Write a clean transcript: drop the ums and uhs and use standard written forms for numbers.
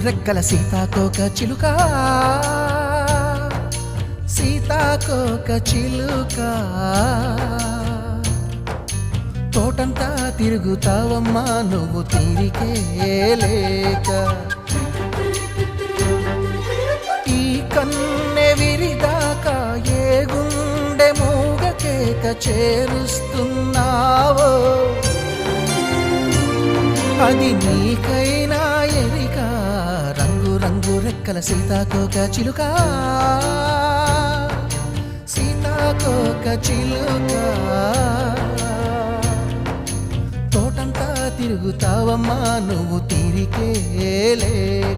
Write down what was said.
రెక్కల సీతాకోక చిలుక సీతాకోక చిలుక తోటంతా తిరుగుతావమ్మా నువ్వు తీరికే లేక ఈ కన్నె విరిదాకా ఏ గుండె మూగ కేక చేరుస్తున్నావో అది నీకైనా ఎరిక రంగు రంగు రెక్కల సీతాకోక చిలుక సీతాకోక చిలుక తోటంతా తిరుగుతావమ్మా నువ్వు తీరికే లేక